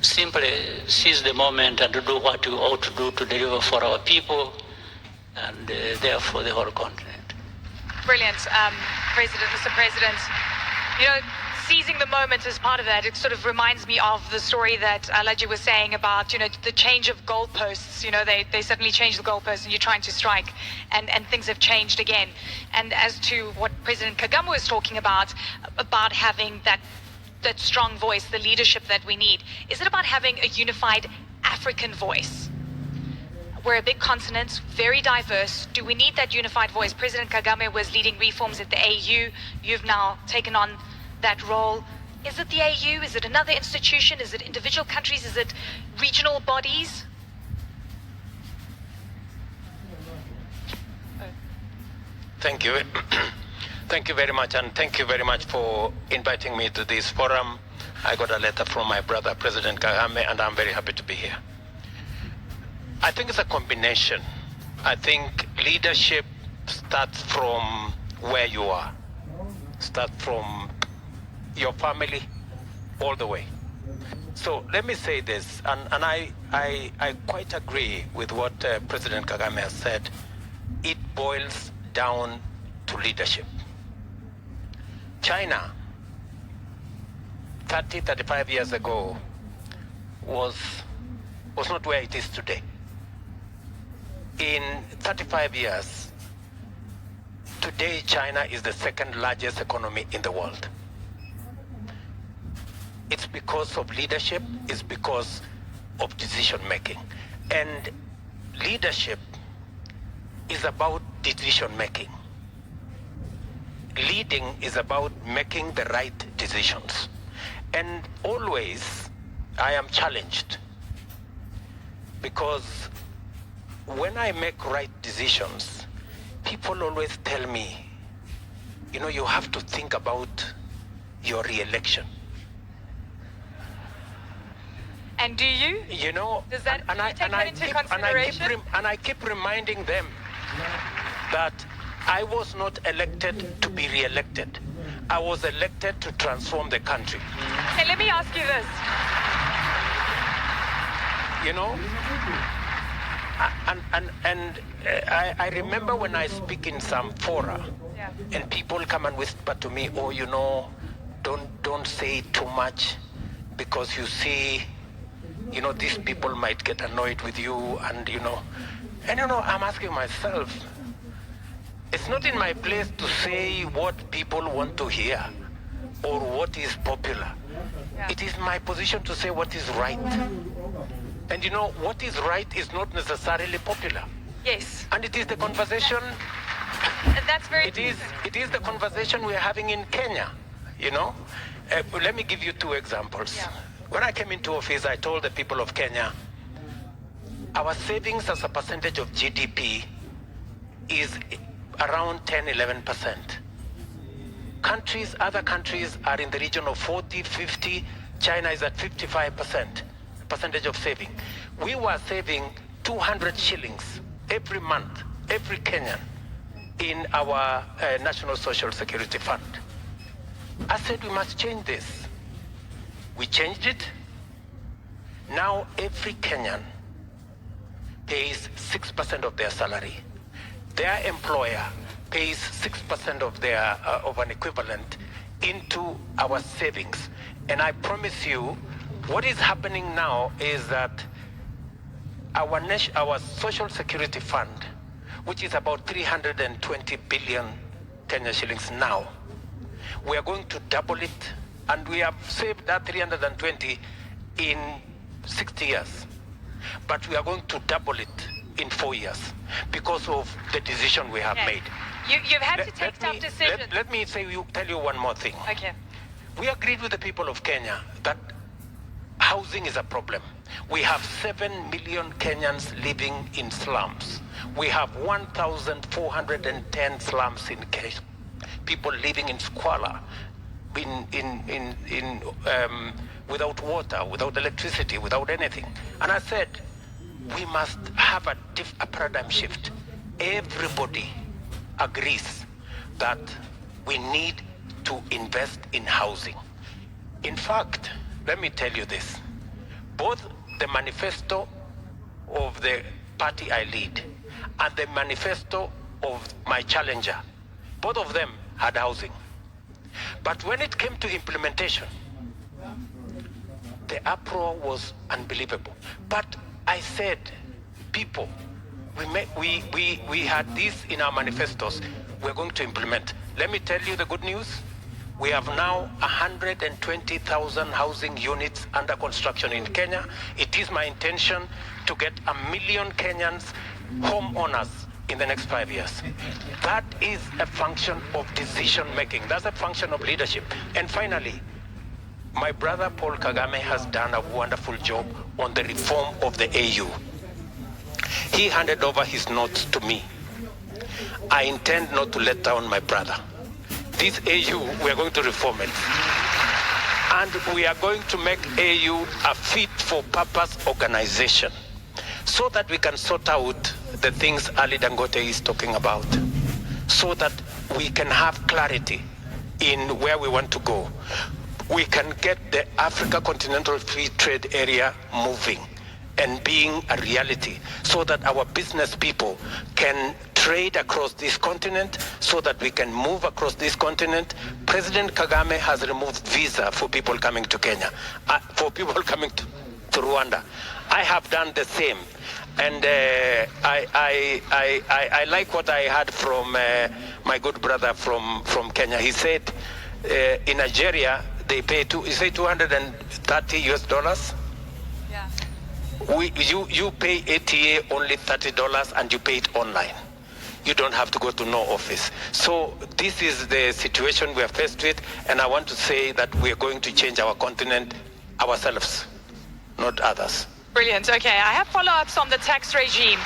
simply seize the moment and do what we ought to do to deliver for our people and therefore the whole continent. Brilliant, Mr. President. You know, seizing the moment is part of that. It sort of reminds me of the story that Alaji was saying about, you know, the change of goalposts. You know, they suddenly change the goalposts and you're trying to strike and things have changed again. And as to what President Kagame was talking about having that strong voice, the leadership that we need, is it about having a unified African voice? We're a big continent, very diverse. Do we need that unified voice? President Kagame was leading reforms at the AU. You've now taken on that role. Is it the AU? Is it another institution? Is it individual countries? Is it regional bodies? Thank you. Thank you very much, and thank you very much for inviting me to this forum. I got a letter from my brother, President Kagame, and I'm very happy to be here. I think it's a combination. I think leadership starts from where you are. Start from your family all the way. So let me say this, and I quite agree with what President Kagame has said. It boils down to leadership. China, 35 years ago, was not where it is today. In 35 years, today China is the second largest economy in the world. It's because of leadership, it's because of decision making. And leadership is about decision making. Leading is about making the right decisions. And always I am challenged because when I make right decisions, people always tell me, you know, you have to think about your re-election. And do you? You know, does that take that into consideration? And I keep reminding them that I was not elected to be re-elected. I was elected to transform the country. Okay, let me ask you this. You know, I remember when I speak in some fora, and people come and whisper to me, oh, you know, don't say too much because you see, you know, these people might get annoyed with you, and you know, I'm asking myself, it's not in my place to say what people want to hear or what is popular. Yeah. It is my position to say what is right. And you know, what is right is not necessarily popular. Yes. And it is the conversation. And that's very It is the conversation we are having in Kenya, you know. Let me give you two examples. Yeah. When I came into office, I told the people of Kenya, our savings as a percentage of GDP is around 10-11%. Other countries are in the region of 40, 50. China is at 55% percentage of saving. We were saving 200 shillings every month, every Kenyan, in our National Social Security Fund. I said we must change this. We changed it. Now every Kenyan pays 6% of their salary. Their employer pays 6% of their of an equivalent into our savings. And I promise you, what is happening now is that our Social Security Fund, which is about 320 billion Kenya shillings now, we are going to double it, and we have saved that 320 in 60 years. But we are going to double it in 4 years because of the decision we have made. You've had to take tough decisions. Let me tell you one more thing. Okay. We agreed with the people of Kenya that housing is a problem. We have 7 million Kenyans living in slums. We have 1,410 slums in Kenya. People living in squalor, without water, without electricity, without anything. And I said, we must have a paradigm shift. Everybody agrees that we need to invest in housing. In fact, let me tell you this. both the manifesto of the party I lead and the manifesto of my challenger, both of them had housing. But when it came to implementation, the uproar was unbelievable. But I said, people, we had this in our manifestos, we're going to implement. Let me tell you the good news. We have now 120,000 housing units under construction in Kenya. It is my intention to get 1 million Kenyans homeowners in the next 5 years. That is a function of decision making. That's a function of leadership. And finally, my brother Paul Kagame has done a wonderful job on the reform of the AU. He handed over his notes to me. I intend not to let down my brother. This AU, we are going to reform it. And we are going to make AU a fit-for-purpose organization so that we can sort out the things Ali Dangote is talking about, so that we can have clarity in where we want to go. We can get the Africa Continental Free Trade Area moving and being a reality so that our business people can trade across this continent, so that we can move across this continent. President Kagame has removed visa for people coming to Kenya, for people coming to Rwanda. I have done the same. And I like what I heard from my good brother from Kenya. He said in Nigeria, they pay $230 US. Yeah. You pay ATA only $30 and you pay it online. You don't have to go to no office. So this is the situation we are faced with, and I want to say that we are going to change our continent ourselves, not others. Brilliant. Okay, I have follow-ups on the tax regime.